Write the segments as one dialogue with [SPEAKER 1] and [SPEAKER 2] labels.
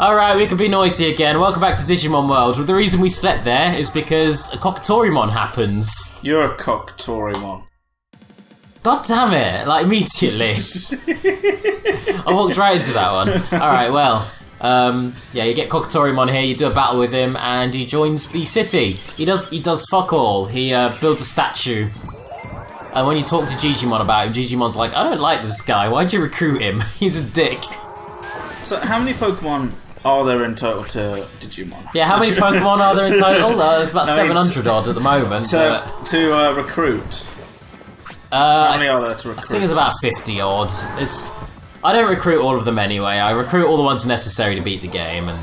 [SPEAKER 1] Alright, we can be noisy again. Welcome back to Digimon World. Well, the reason we slept there is because a Cockatorymon happens.
[SPEAKER 2] You're a Cockatorymon.
[SPEAKER 1] God damn it, like immediately. I walked right into that one. Alright, well, yeah, you get Cockatorymon here, you do a battle with him, and he joins the city. He does fuck all. He builds a statue. And when you talk to Digimon about him, Digimon's like, I don't like this guy, why'd you recruit him? He's a dick.
[SPEAKER 2] So how many Pokemon are there in total to Digimon?
[SPEAKER 1] Yeah, how many Pokemon are there in total? There's about 700 odd at the moment.
[SPEAKER 2] To recruit? How many are there to recruit?
[SPEAKER 1] I think it's about 50 odd. I don't recruit all of them anyway. I recruit all the ones necessary to beat the game, and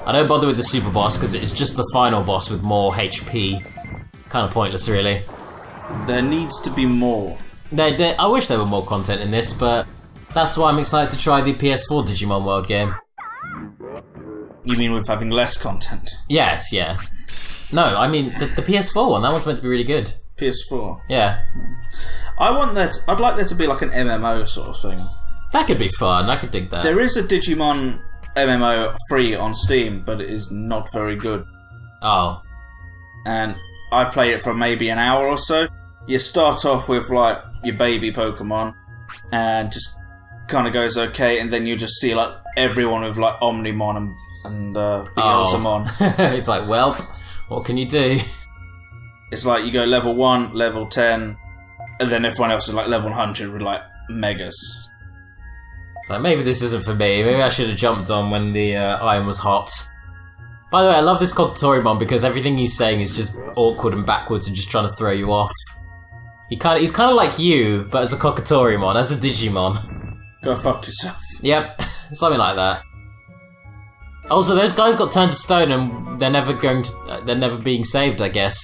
[SPEAKER 1] I don't bother with the super boss because it's just the final boss with more HP. Kind of pointless, really.
[SPEAKER 2] There needs to be more.
[SPEAKER 1] I wish there were more content in this, but that's why I'm excited to try the PS4 Digimon World game.
[SPEAKER 2] You mean with having less content?
[SPEAKER 1] Yes, yeah. No, I mean the PS4 one. That one's meant to be really good.
[SPEAKER 2] PS4.
[SPEAKER 1] Yeah.
[SPEAKER 2] I'd like there to be like an MMO sort of thing.
[SPEAKER 1] That could be fun. I could dig that.
[SPEAKER 2] There is a Digimon MMO free on Steam, but it is not very good.
[SPEAKER 1] Oh.
[SPEAKER 2] And I played it for maybe an hour or so. You start off with like your baby Pokemon, and just kind of goes okay, and then you just see like everyone with like Omnimon and Beelzemon.
[SPEAKER 1] It's like, well, what can you do?
[SPEAKER 2] It's like you go level 1, level 10, and then everyone else is like level 100 with like Megas.
[SPEAKER 1] So maybe this isn't for me. Maybe I should have jumped on when the iron was hot. By the way, I love this Cockatorymon because everything he's saying is just awkward and backwards and just trying to throw you off. He's kind of like you, but as a Cockatorymon, as a Digimon.
[SPEAKER 2] Go fuck yourself.
[SPEAKER 1] Yep, something like that. Also, those guys got turned to stone and they're never being saved, I guess.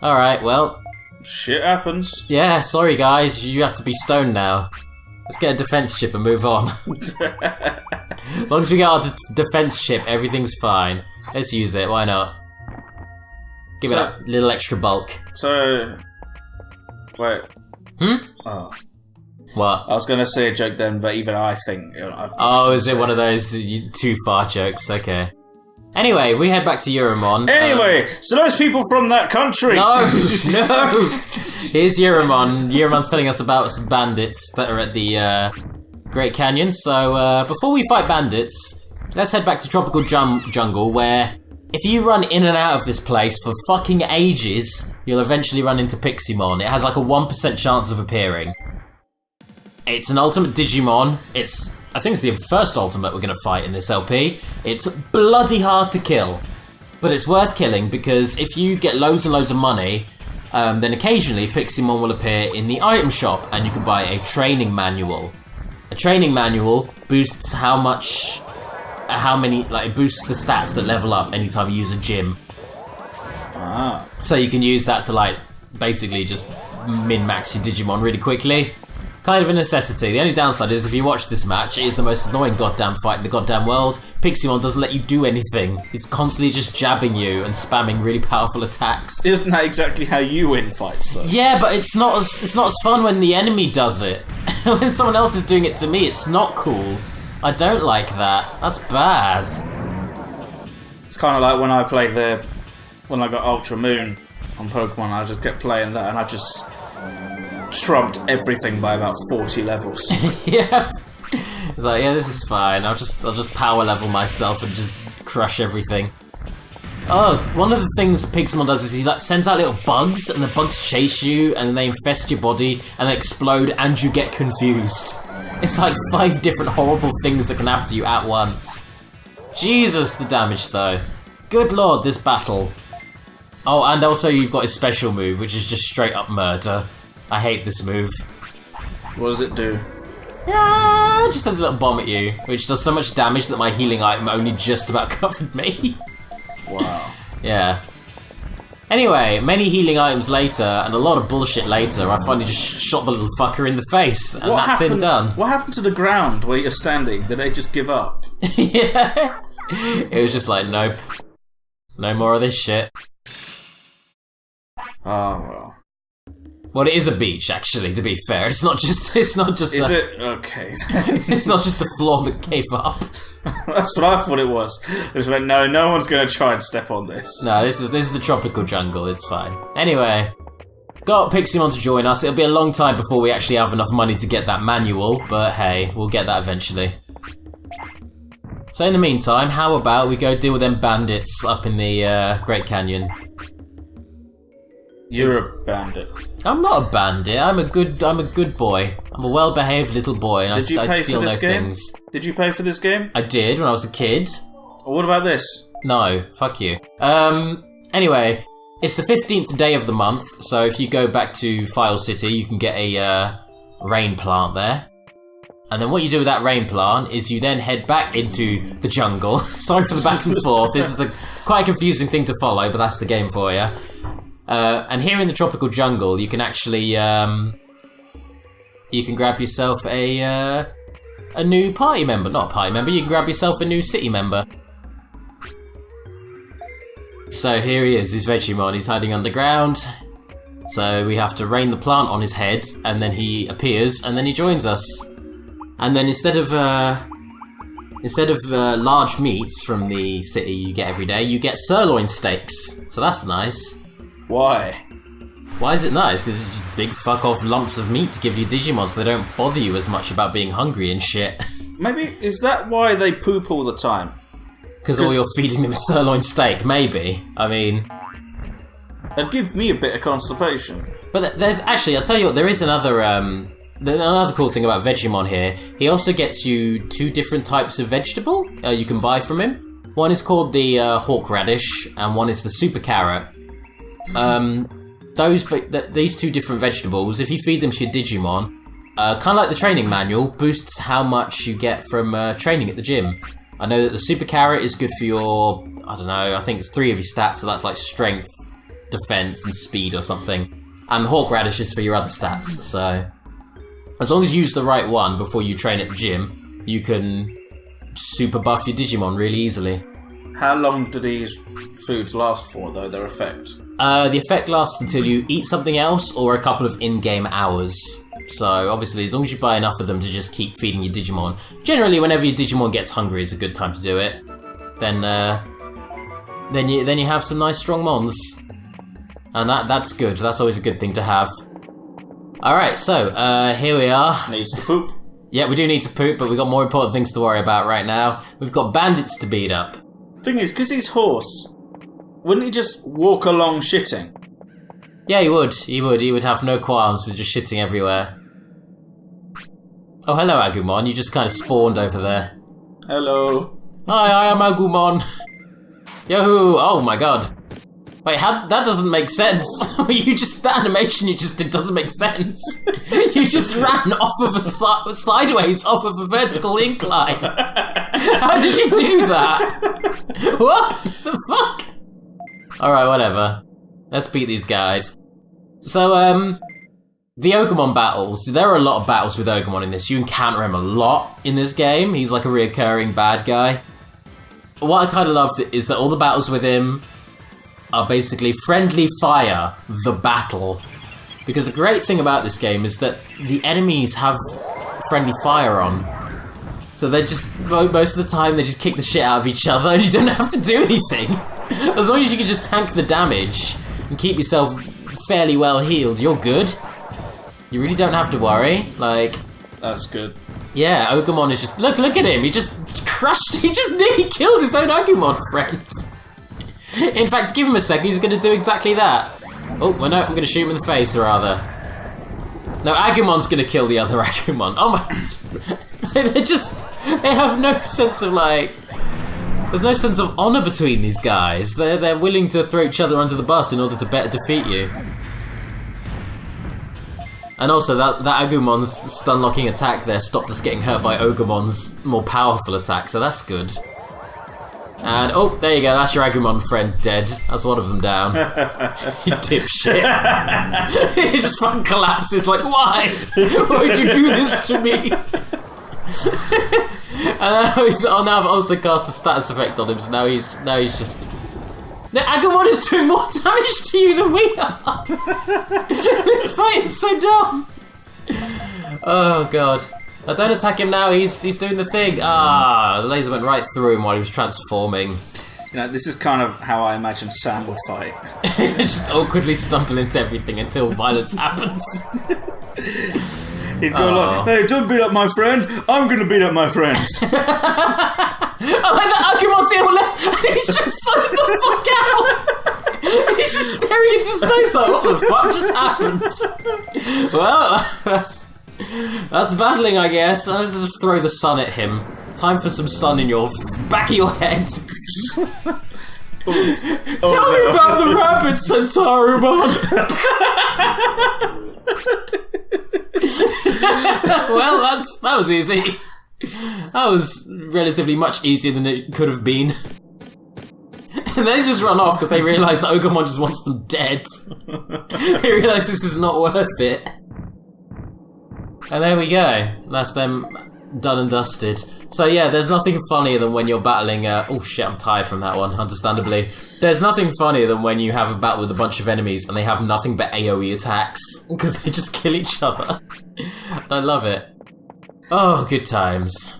[SPEAKER 1] Alright, well.
[SPEAKER 2] Shit happens.
[SPEAKER 1] Yeah, sorry guys, you have to be stoned now. Let's get a defense chip and move on. As long as we get our defense chip, everything's fine. Let's use it, why not? Give it a little extra bulk.
[SPEAKER 2] So... Wait. Oh.
[SPEAKER 1] What?
[SPEAKER 2] I was going to say a joke then, but even I think...
[SPEAKER 1] Oh, is it one of those too far jokes? Okay. Anyway, we head back to Euromon.
[SPEAKER 2] Anyway, so those people from that country...
[SPEAKER 1] No! No! Here's Euromon. Euromon's telling us about some bandits that are at the Great Canyon. So, before we fight bandits, let's head back to Tropical Jungle, where if you run in and out of this place for fucking ages, you'll eventually run into Piximon. It has like a 1% chance of appearing. It's an ultimate Digimon. I think it's the first ultimate we're going to fight in this LP. It's bloody hard to kill, but it's worth killing because if you get loads and loads of money, then occasionally Piximon will appear in the item shop and you can buy a training manual. A training manual boosts it boosts the stats that level up anytime you use a gym.
[SPEAKER 2] Ah.
[SPEAKER 1] So you can use that to like basically just min-max your Digimon really quickly. Kind of a necessity. The only downside is if you watch this match, it is the most annoying goddamn fight in the goddamn world. Piximon doesn't let you do anything. It's constantly just jabbing you and spamming really powerful attacks.
[SPEAKER 2] Isn't that exactly how you win fights, though?
[SPEAKER 1] Yeah, but it's not as fun when the enemy does it. When someone else is doing it to me, it's not cool. I don't like that. That's bad.
[SPEAKER 2] It's kind of like when I got Ultra Moon on Pokemon, I just kept playing that and I just trumped everything by about 40 levels.
[SPEAKER 1] Yeah. It's like, yeah, this is fine. I'll just power level myself and just crush everything. Oh, one of the things Piximon does is he like sends out little bugs, and the bugs chase you, and then they infest your body, and they explode, and you get confused. It's like 5 different horrible things that can happen to you at once. Jesus, the damage though. Good lord, this battle. Oh, and also you've got his special move, which is just straight up murder. I hate this move.
[SPEAKER 2] What does it do?
[SPEAKER 1] Yeah, it just sends a little bomb at you, which does so much damage that my healing item only just about covered me.
[SPEAKER 2] Wow.
[SPEAKER 1] Yeah. Anyway, many healing items later, and a lot of bullshit later, I finally just shot the little fucker in the face, and that's him done.
[SPEAKER 2] What happened to the ground where you're standing? Did they just give up?
[SPEAKER 1] Yeah. It was just like, nope. No more of this shit.
[SPEAKER 2] Oh, well.
[SPEAKER 1] Well, it is a beach, actually. To be fair, it's not just.
[SPEAKER 2] Is it okay?
[SPEAKER 1] It's not just the floor that gave up.
[SPEAKER 2] That's what I thought it was. I just went, no one's going to try and step on this.
[SPEAKER 1] No, this is the tropical jungle. It's fine. Anyway, got Piximon to join us. It'll be a long time before we actually have enough money to get that manual, but hey, we'll get that eventually. So in the meantime, how about we go deal with them bandits up in the Great Canyon?
[SPEAKER 2] You're a bandit.
[SPEAKER 1] I'm not a bandit. I'm a good boy. I'm a well-behaved little boy, and I steal no things.
[SPEAKER 2] Did you pay for this game?
[SPEAKER 1] I did when I was a kid.
[SPEAKER 2] What about this?
[SPEAKER 1] No, fuck you. Anyway, it's the 15th day of the month, so if you go back to File City, you can get a rain plant there. And then what you do with that rain plant is you then head back into the jungle. Sorry for the back and forth. This is quite a confusing thing to follow, but that's the game for you. And here in the tropical jungle, you can actually you can grab yourself a new party member. Not a party member. You can grab yourself a new city member. So here he is. He's Vegemon. He's hiding underground. So we have to rain the plant on his head, and then he appears, and then he joins us. And then instead of large meats from the city you get every day, you get sirloin steaks. So that's nice.
[SPEAKER 2] Why?
[SPEAKER 1] Why is it nice? Because it's just big fuck off lumps of meat to give you Digimon so they don't bother you as much about being hungry and shit.
[SPEAKER 2] Maybe, is that why they poop all the time?
[SPEAKER 1] Because all you're feeding them is sirloin steak, maybe. I mean...
[SPEAKER 2] It'd give me a bit of constipation.
[SPEAKER 1] But there's actually, I'll tell you what, there is another cool thing about Vegemon here. He also gets you 2 different types of vegetable you can buy from him. One is called the hawk radish, and one is the super carrot. These 2 different vegetables, if you feed them to your Digimon, kind of like the training manual, boosts how much you get from training at the gym. I know that the super carrot is good for your, I don't know, I think it's 3 of your stats, so that's like strength, defense, and speed or something. And the hawk radish is for your other stats, so as long as you use the right one before you train at the gym, you can super buff your Digimon really easily.
[SPEAKER 2] How long do these foods last for, though, their effect?
[SPEAKER 1] The effect lasts until you eat something else or a couple of in-game hours. So, obviously, as long as you buy enough of them to just keep feeding your Digimon. Generally, whenever your Digimon gets hungry is a good time to do it. Then you have some nice strong mons. And that's good. That's always a good thing to have. Alright, so, here we are.
[SPEAKER 2] Needs to poop.
[SPEAKER 1] Yeah, we do need to poop, but we've got more important things to worry about right now. We've got bandits to beat up.
[SPEAKER 2] Thing is, because he's horse, wouldn't he just walk along shitting?
[SPEAKER 1] Yeah, he would. He would have no qualms with just shitting everywhere. Oh, hello, Agumon. You just kind of spawned over there.
[SPEAKER 2] Hello.
[SPEAKER 1] Hi, I am Agumon. Yahoo! Oh my god. Wait, that doesn't make sense. That animation you just did doesn't make sense. You just ran off of sideways off of a vertical incline. How did you do that? What the fuck? Alright, whatever. Let's beat these guys. So, the Ogremon battles. There are a lot of battles with Ogremon in this. You encounter him a lot in this game. He's like a reoccurring bad guy. What I kind of love is that all the battles with him are basically friendly fire, the battle. Because the great thing about this game is that the enemies have friendly fire on. So they're just, most of the time, they just kick the shit out of each other and you don't have to do anything. As long as you can just tank the damage and keep yourself fairly well healed, you're good. You really don't have to worry, like...
[SPEAKER 2] That's good.
[SPEAKER 1] Yeah, Ogremon is just... Look at him, he just crushed, he just nearly killed his own Agumon friends. In fact, give him a second, he's gonna do exactly that. Oh, well no, I'm gonna shoot him in the face, rather. No, Agumon's gonna kill the other Agumon. Oh my... They have no sense of, like... There's no sense of honor between these guys. They're willing to throw each other under the bus in order to better defeat you. And also, that Agumon's stun-locking attack there stopped us getting hurt by Ogremon's more powerful attack, so that's good. And, oh, there you go, that's your Agumon friend dead. That's one of them down. You dipshit. He just fucking collapses, like, why? Why'd you do this to me? Now I've also cast a status effect on him, so now he's just The Agumon is doing more damage to you than we are! This fight is so dumb! Oh god. I don't attack him now, he's doing the thing. Ah, the laser went right through him while he was transforming.
[SPEAKER 2] You know, this is kind of how I imagine Sam would fight.
[SPEAKER 1] Just awkwardly stumble into everything until violence happens.
[SPEAKER 2] He'd go like, hey, don't beat up my friend, I'm gonna beat up my friends.
[SPEAKER 1] I like that Agumon's the left, and he's just zoning the fuck out! He's just staring into space like, what the fuck just happened? Well, that's battling, I guess. Let's just throw the sun at him. Time for some sun in your back of your head. Tell me about the rabbit, Centauromon! Well, that was easy. That was relatively much easier than it could have been. And they just run off because they realise that Ogremon just wants them dead. They realise this is not worth it. And there we go. That's them done and dusted. So yeah, there's nothing funnier than when you're battling... oh shit, I'm tired from that one, understandably. There's nothing funnier than when you have a battle with a bunch of enemies and they have nothing but AoE attacks. Because they just kill each other. I love it. Oh, good times.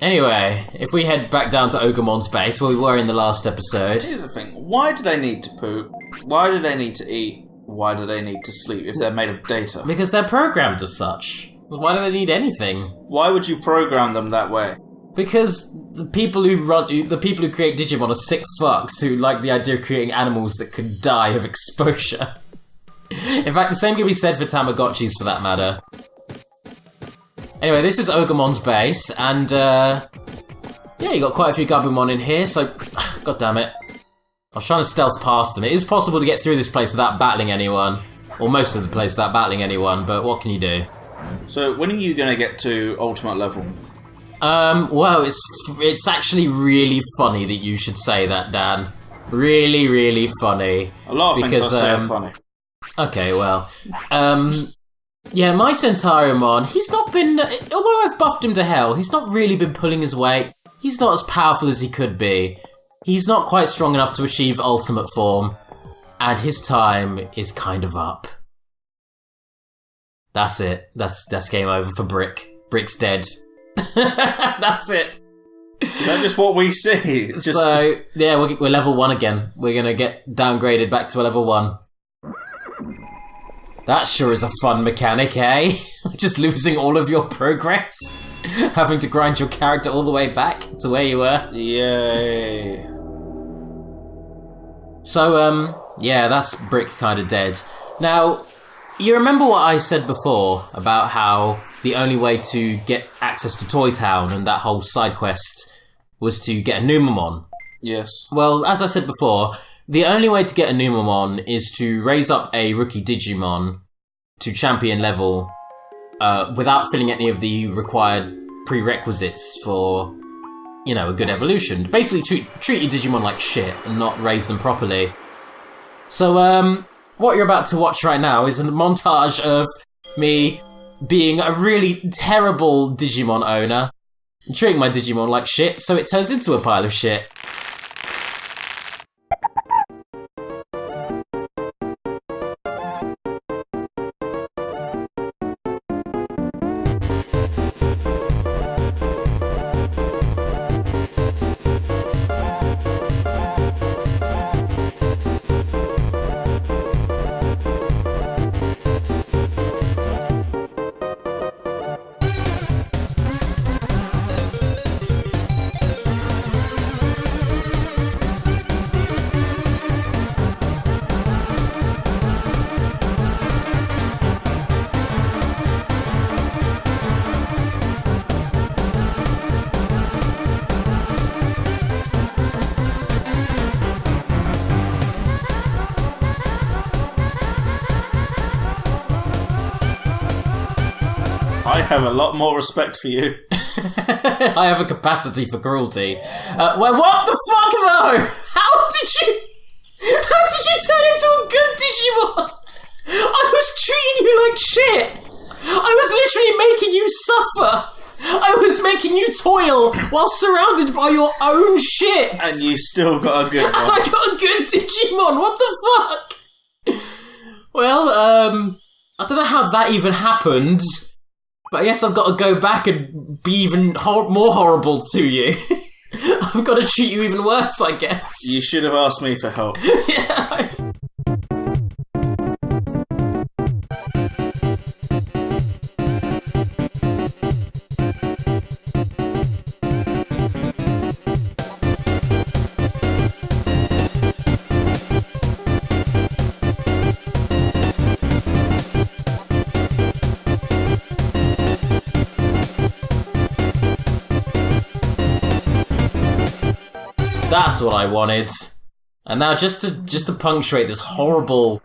[SPEAKER 1] Anyway, if we head back down to Ogermon's base, where we were in the last episode...
[SPEAKER 2] Here's the thing. Why do they need to poop? Why do they need to eat? Why do they need to sleep if they're made of data?
[SPEAKER 1] Because they're programmed as such. Why do they need anything?
[SPEAKER 2] Why would you program them that way?
[SPEAKER 1] Because the people who create Digimon are sick fucks who like the idea of creating animals that could die of exposure. In fact, the same can be said for Tamagotchis for that matter. Anyway, this is Ogermon's base, and yeah, you got quite a few Gabumon in here, so... God damn it. I was trying to stealth past them. It is possible to get through this place without battling anyone. Or most of the place without battling anyone, but what can you do?
[SPEAKER 2] So, when are you going to get to ultimate level?
[SPEAKER 1] Well, it's actually really funny that you should say that, Dan. Really, really funny.
[SPEAKER 2] A lot of things I say are funny.
[SPEAKER 1] Okay, well, yeah, my Centauromon, he's not been... Although I've buffed him to hell, he's not really been pulling his weight. He's not as powerful as he could be. He's not quite strong enough to achieve ultimate form. And his time is kind of up. That's it. That's game over for Brick. Brick's dead. That's it.
[SPEAKER 2] Is that just what we see? Just...
[SPEAKER 1] So, yeah, we're level 1 again. We're going to get downgraded back to a level 1. That sure is a fun mechanic, eh? Just losing all of your progress. Having to grind your character all the way back to where you were.
[SPEAKER 2] Yay.
[SPEAKER 1] So, yeah, that's Brick kind of dead. Now, you remember what I said before about how the only way to get access to Toy Town and that whole side quest was to get a Numamon?
[SPEAKER 2] Yes.
[SPEAKER 1] Well, as I said before, the only way to get a Numamon is to raise up a rookie Digimon to champion level without filling any of the required prerequisites for, you know, a good evolution. Basically, treat your Digimon like shit and not raise them properly. So, what you're about to watch right now is a montage of me being a really terrible Digimon owner, treating my Digimon like shit, so it turns into a pile of shit.
[SPEAKER 2] I have a lot more respect for you.
[SPEAKER 1] I have a capacity for cruelty. Well, what the fuck though? How did you turn into a good Digimon? I was treating you like shit. I was literally making you suffer. I was making you toil while surrounded by your own shit!
[SPEAKER 2] And you still got a good one.
[SPEAKER 1] And I got a good Digimon, what the fuck? Well, I don't know how that even happened, but I guess I've got to go back and be even more horrible to you. I've got to treat you even worse, I guess.
[SPEAKER 2] You should have asked me for help.
[SPEAKER 1] Yeah. That's what I wanted. And now just to punctuate this horrible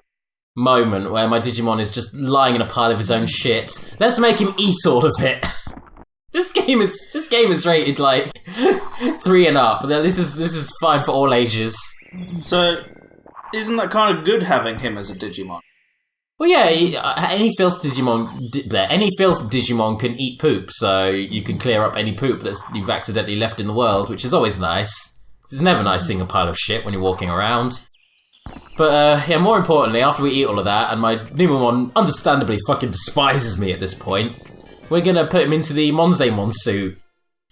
[SPEAKER 1] moment where my Digimon is just lying in a pile of his own shit, let's make him eat all of it. This game is rated like 3 and up. This is fine for all ages.
[SPEAKER 2] So, isn't that kind of good having him as a Digimon?
[SPEAKER 1] Well, yeah, any filth Digimon can eat poop, so you can clear up any poop that you've accidentally left in the world, which is always nice. It's never nice seeing a pile of shit when you're walking around. But, yeah, more importantly, after we eat all of that, and my Numemon understandably fucking despises me at this point, we're gonna put him into the Monzaemon suit.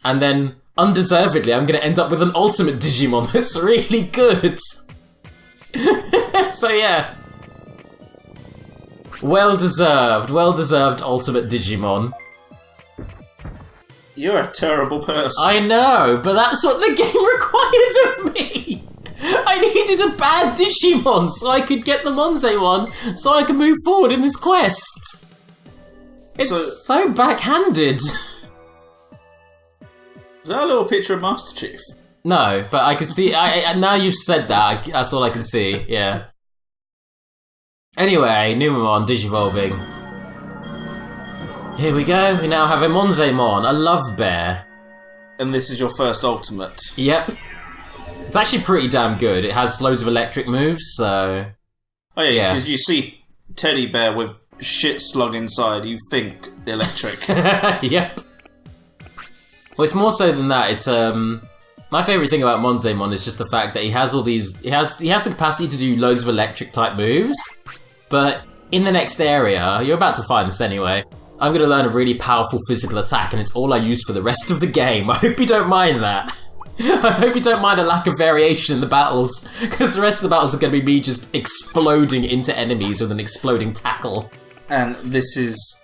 [SPEAKER 1] And then, undeservedly, I'm gonna end up with an ultimate Digimon that's really good. So, yeah. Well-deserved ultimate Digimon.
[SPEAKER 2] You're a terrible person.
[SPEAKER 1] I know, but that's what the game required of me! I needed a bad Digimon so I could get the Monzaemon so I could move forward in this quest. It's so backhanded.
[SPEAKER 2] Is that a little picture of Master Chief?
[SPEAKER 1] No, but I can see... now you've said that, that's all I can see, yeah. Anyway, Numemon Digivolving. Here we go, we now have a Monzaemon, a love bear.
[SPEAKER 2] And this is your first ultimate.
[SPEAKER 1] Yep. It's actually pretty damn good. It has loads of electric moves, so...
[SPEAKER 2] Oh yeah, because you see teddy bear with shit slug inside, you think electric.
[SPEAKER 1] Yep. Well, it's more so than that. It's, my favourite thing about Monzaemon is just the fact that he has all these... He has the capacity to do loads of electric-type moves, but in the next area, you're about to find this anyway, I'm going to learn a really powerful physical attack, and it's all I use for the rest of the game. I hope you don't mind that. I hope you don't mind a lack of variation in the battles, because the rest of the battles are going to be me just exploding into enemies with an exploding tackle.
[SPEAKER 2] And this is...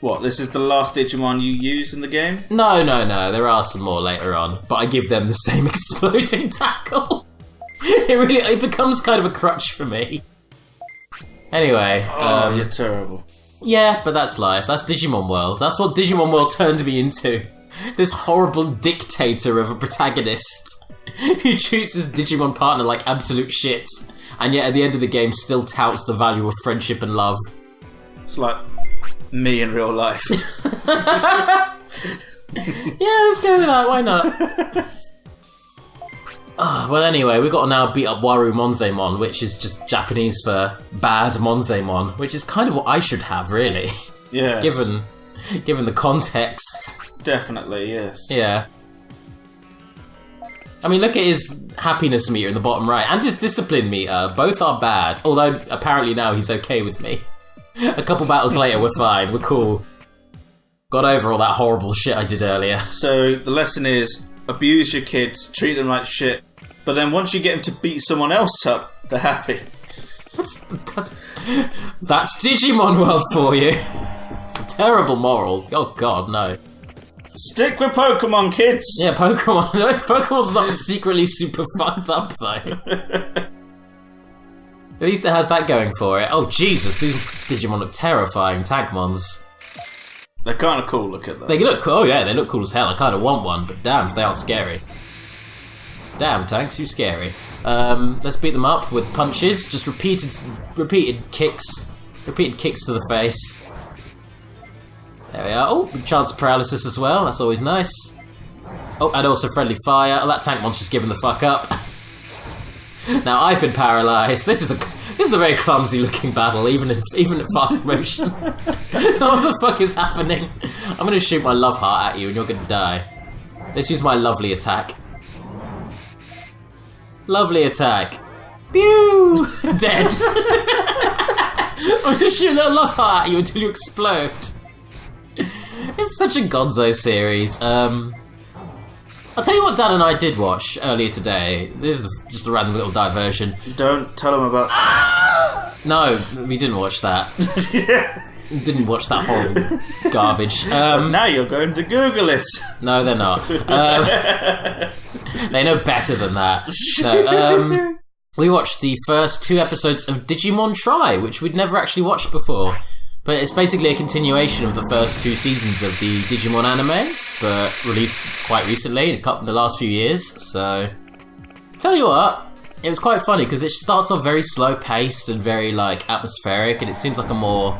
[SPEAKER 2] What, this is the last Digimon you use in the game?
[SPEAKER 1] No, there are some more later on, but I give them the same exploding tackle. It becomes kind of a crutch for me. Anyway.
[SPEAKER 2] Oh, you're terrible.
[SPEAKER 1] Yeah, but that's life. That's Digimon World. That's what Digimon World turned me into. This horrible dictator of a protagonist who treats his Digimon partner like absolute shit, and yet at the end of the game still touts the value of friendship and love.
[SPEAKER 2] It's like me in real life.
[SPEAKER 1] Yeah, let's go with that. Why not? Well, anyway, we've got to now beat up Waru Monzaemon, which is just Japanese for bad Monzaemon, which is kind of what I should have, really.
[SPEAKER 2] Yeah.
[SPEAKER 1] Given the context.
[SPEAKER 2] Definitely, yes.
[SPEAKER 1] Yeah. I mean, look at his happiness meter in the bottom right, and his discipline meter. Both are bad, although apparently now he's okay with me. A couple battles later, we're fine, we're cool. Got over all that horrible shit I did earlier.
[SPEAKER 2] So the lesson is, abuse your kids, treat them like shit, but then once you get them to beat someone else up, they're happy.
[SPEAKER 1] That's Digimon World for you. It's a terrible moral. Oh god, no.
[SPEAKER 2] Stick with Pokemon, kids!
[SPEAKER 1] Yeah, Pokemon's not secretly super fucked up, though. At least it has that going for it. Oh, Jesus, these Digimon look terrifying. Tagmons.
[SPEAKER 2] They're kind of cool, look at them.
[SPEAKER 1] They look cool, oh yeah, they look cool as hell. I kind of want one, but damn if they aren't scary. Damn, Tanks, you scary. Let's beat them up with punches. Just repeated kicks. Repeated kicks to the face. There we are. Oh, chance of paralysis as well. That's always nice. Oh, and also friendly fire. Oh, that Tankmon's just given the fuck up. Now I've been paralysed. This This is a very clumsy-looking battle, even at fast motion. What the fuck is happening? I'm gonna shoot my love heart at you, and you're gonna die. Let's use my lovely attack. Lovely attack. Pew! Dead. I'm gonna shoot a little love heart at you until you explode. It's such a gonzo series. I'll tell you what Dan and I did watch earlier today. This is just a random little diversion.
[SPEAKER 2] Don't tell them about...
[SPEAKER 1] No, we didn't watch that. Didn't watch that horrible garbage.
[SPEAKER 2] Now you're going to Google it.
[SPEAKER 1] No, they're not. They know better than that. No, we watched the first 2 episodes of Digimon Try, which we'd never actually watched before. But it's basically a continuation of the first 2 seasons of the Digimon anime, but released quite recently, in the last few years. So, tell you what, it was quite funny because it starts off very slow paced and very like atmospheric, and it seems like a more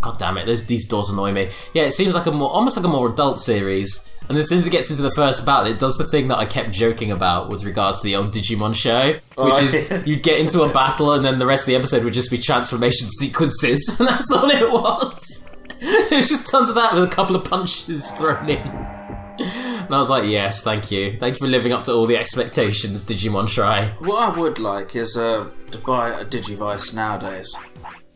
[SPEAKER 1] God damn it, these doors annoy me. Yeah, it seems like almost like a more adult series. And as soon as it gets into the first battle, it does the thing that I kept joking about with regards to the old Digimon show, which is you'd get into a battle and then the rest of the episode would just be transformation sequences, and that's all it was. It was just tons of that with a couple of punches thrown in. And I was like, yes, thank you. Thank you for living up to all the expectations, Digimon Try.
[SPEAKER 2] What I would like is to buy a Digivice nowadays.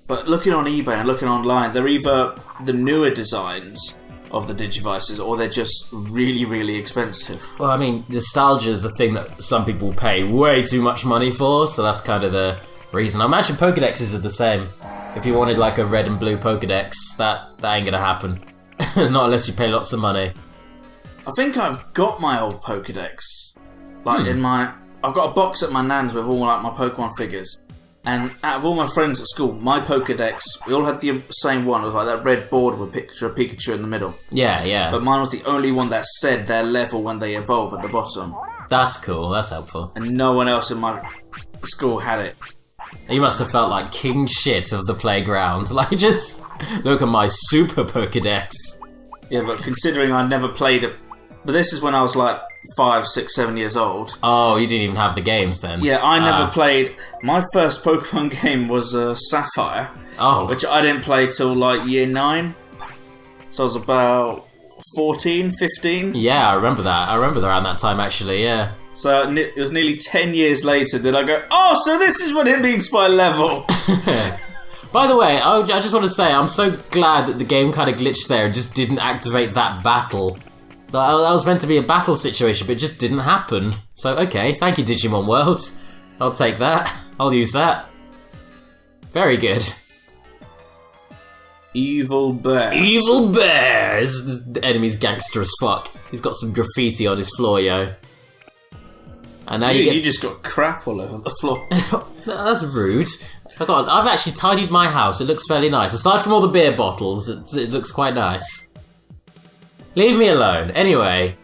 [SPEAKER 2] But looking on eBay and looking online, they're either the newer designs of the Digivices, or they're just really, really expensive.
[SPEAKER 1] Well, I mean, nostalgia is a thing that some people pay way too much money for, so that's kind of the reason. I imagine Pokedexes are the same. If you wanted like a red and blue Pokedex, that ain't gonna happen. Not unless you pay lots of money.
[SPEAKER 2] I think I've got my old Pokedex. Like I've got a box at my nan's with all like my Pokemon figures. And out of all my friends at school, my Pokedex, we all had the same one. It was like that red board with a picture of Pikachu in the middle.
[SPEAKER 1] Yeah, yeah.
[SPEAKER 2] But mine was the only one that said their level when they evolve at the bottom.
[SPEAKER 1] That's cool, that's helpful.
[SPEAKER 2] And no one else in my school had it.
[SPEAKER 1] You must have felt like king shit of the playground. Like, just look at my super Pokedex.
[SPEAKER 2] Yeah, but considering I never played it... But this is when I was like 5, 6, 7 years old.
[SPEAKER 1] Oh, you didn't even have the games then?
[SPEAKER 2] Yeah, I never played... My first Pokemon game was Sapphire.
[SPEAKER 1] Oh.
[SPEAKER 2] Which I didn't play till like year 9. So I was about 14, 15.
[SPEAKER 1] Yeah, I remember that. I remember around that time actually, yeah.
[SPEAKER 2] So it was nearly 10 years later that I go, oh, so this is what it means by level.
[SPEAKER 1] By the way, I just want to say, I'm so glad that the game kind of glitched there and just didn't activate that battle. That was meant to be a battle situation, but it just didn't happen. So, okay, thank you, Digimon World. I'll take that. I'll use that. Very good.
[SPEAKER 2] Evil Bear.
[SPEAKER 1] Evil Bear! This enemy's gangster as fuck. He's got some graffiti on his floor, yo. And now
[SPEAKER 2] you just got crap all over the floor.
[SPEAKER 1] That's rude. I've actually tidied my house. It looks fairly nice. Aside from all the beer bottles, it looks quite nice. Leave me alone. Anyway.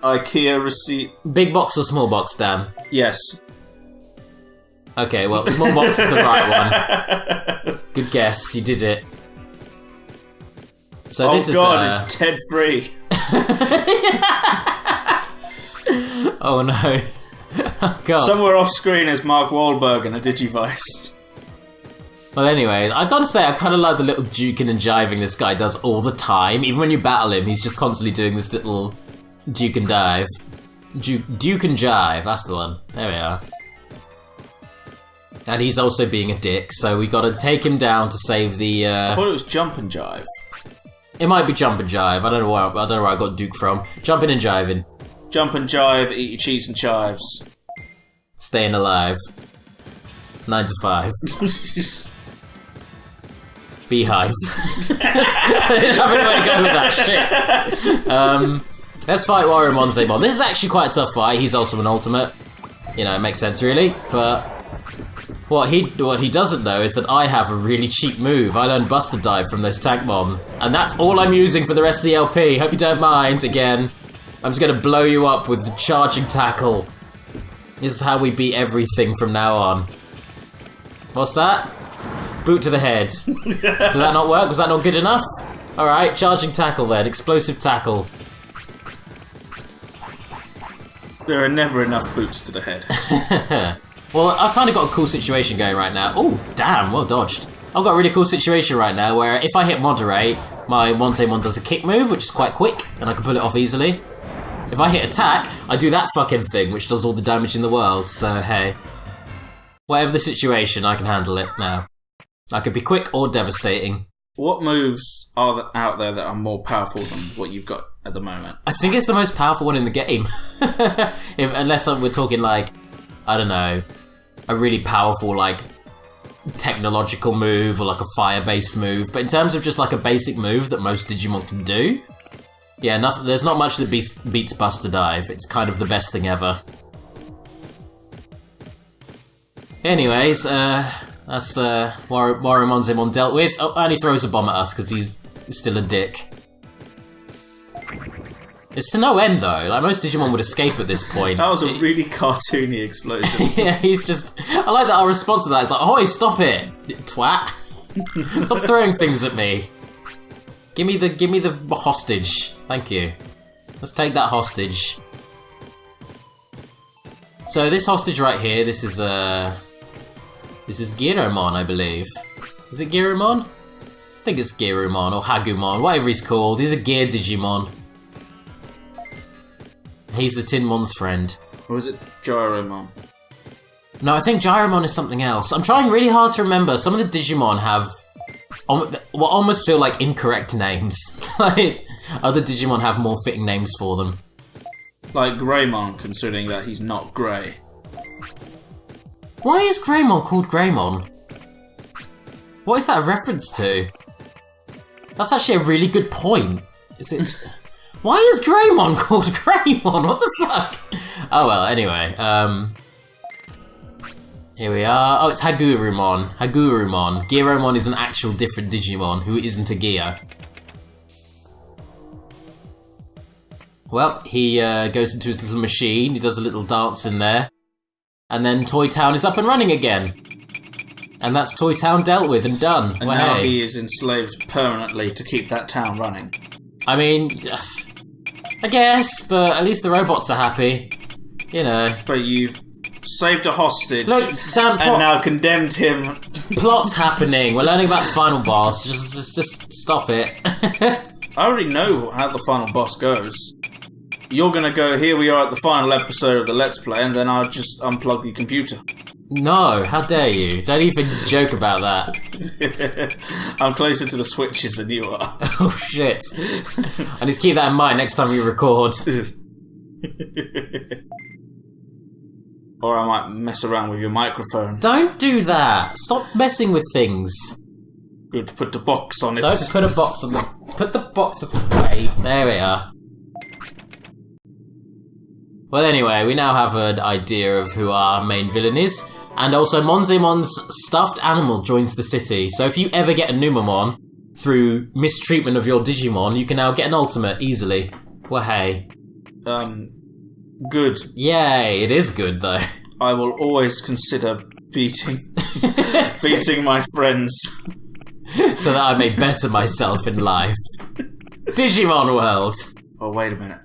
[SPEAKER 2] IKEA receipt.
[SPEAKER 1] Big box or small box, Dan?
[SPEAKER 2] Yes.
[SPEAKER 1] Okay, well, small box is the right one. Good guess. You did it. So this is
[SPEAKER 2] it's Ted Free.
[SPEAKER 1] Oh no. Oh, God.
[SPEAKER 2] Somewhere off screen is Mark Wahlberg and a Digivice.
[SPEAKER 1] Well, anyway, I gotta say, I kind of like the little duking and jiving this guy does all the time. Even when you battle him, he's just constantly doing this little duke and dive. Duke and jive, that's the one. There we are. And he's also being a dick, so we gotta take him down to save the.
[SPEAKER 2] I thought it was jump and jive.
[SPEAKER 1] It might be jump and jive. I don't know where I got Duke from. Jumping and jiving.
[SPEAKER 2] Jump and jive, eat your cheese and chives.
[SPEAKER 1] Staying alive. 9 to 5. Beehive. I didn't have anywhere to go with that shit. Let's fight Wario This is actually quite a tough fight. He's also an ultimate. You know, it makes sense really. But what he doesn't know is that I have a really cheap move. I learned Buster Dive from this Tankmon. And that's all I'm using for the rest of the LP. Hope you don't mind. Again, I'm just gonna blow you up with the charging tackle. This is how we beat everything from now on. What's that? Boot to the head. Did that not work? Was that not good enough? Alright, charging tackle then. Explosive tackle.
[SPEAKER 2] There are never enough boots to the head.
[SPEAKER 1] Well, I've kind of got a cool situation going right now. Oh, damn, well dodged. I've got a really cool situation right now where if I hit moderate, my Monzaemon does a kick move, which is quite quick, and I can pull it off easily. If I hit attack, I do that fucking thing, which does all the damage in the world, so hey. Whatever the situation, I can handle it now. I could be quick or devastating.
[SPEAKER 2] What moves are out there that are more powerful than what you've got at the moment?
[SPEAKER 1] I think it's the most powerful one in the game. Unless we're talking like, I don't know, a really powerful like technological move or like a fire-based move. But in terms of just like a basic move that most Digimon can do, yeah, there's not much that beats Buster Dive. It's kind of the best thing ever. Anyways, that's Wario Monzaemon dealt with. Oh, and he throws a bomb at us because he's still a dick. It's to no end though, like most Digimon would escape at this point.
[SPEAKER 2] That was a really cartoony explosion.
[SPEAKER 1] Yeah, he's just... I like that our response to that is like, "Oi, stop it, twat. Stop throwing things at me. Give me the hostage. Thank you. Let's take that hostage." So this hostage right here, this is Giromon, I believe. Is it Giromon? I think it's Giromon or Hagumon, whatever he's called. He's a gear Digimon. He's the Tinmon's friend.
[SPEAKER 2] Or is it Gyromon?
[SPEAKER 1] No, I think Gyromon is something else. I'm trying really hard to remember. Some of the Digimon have what almost feel like incorrect names. Like, other Digimon have more fitting names for them.
[SPEAKER 2] Like Greymon, considering that he's not grey.
[SPEAKER 1] Why is Greymon called Greymon? What is that a reference to? That's actually a really good point. Is it... Why is Greymon called Greymon? What the fuck? Oh well, anyway. Here we are. Oh, it's Hagurumon. Hagurumon. Giromon is an actual different Digimon who isn't a gear. Well, he goes into his little machine, he does a little dance in there, and then Toy Town is up and running again. And that's Toy Town dealt with and done.
[SPEAKER 2] And now he is enslaved permanently to keep that town running.
[SPEAKER 1] I mean, I guess, but at least the robots are happy. You know.
[SPEAKER 2] But you saved a hostage.
[SPEAKER 1] Look, damn
[SPEAKER 2] and now condemned him.
[SPEAKER 1] Plot's happening. We're learning about the final boss. Just stop it.
[SPEAKER 2] I already know how the final boss goes. You're gonna go, here we are at the final episode of the Let's Play, and then I'll just unplug the computer.
[SPEAKER 1] No, how dare you? Don't even joke about that.
[SPEAKER 2] I'm closer to the switches than you are.
[SPEAKER 1] Oh shit. I need to keep that in mind next time we record.
[SPEAKER 2] Or I might mess around with your microphone.
[SPEAKER 1] Don't do that. Stop messing with things.
[SPEAKER 2] Good, put the box on it.
[SPEAKER 1] Don't put a box on the... Put the box away. There we are. Well, anyway, we now have an idea of who our main villain is. And also, Monzaemon's stuffed animal joins the city. So if you ever get a Numamon through mistreatment of your Digimon, you can now get an ultimate easily. Well, hey.
[SPEAKER 2] Good.
[SPEAKER 1] Yay, it is good, though.
[SPEAKER 2] I will always consider beating my friends.
[SPEAKER 1] So that I may better myself in life. Digimon World.
[SPEAKER 2] Oh, wait a minute.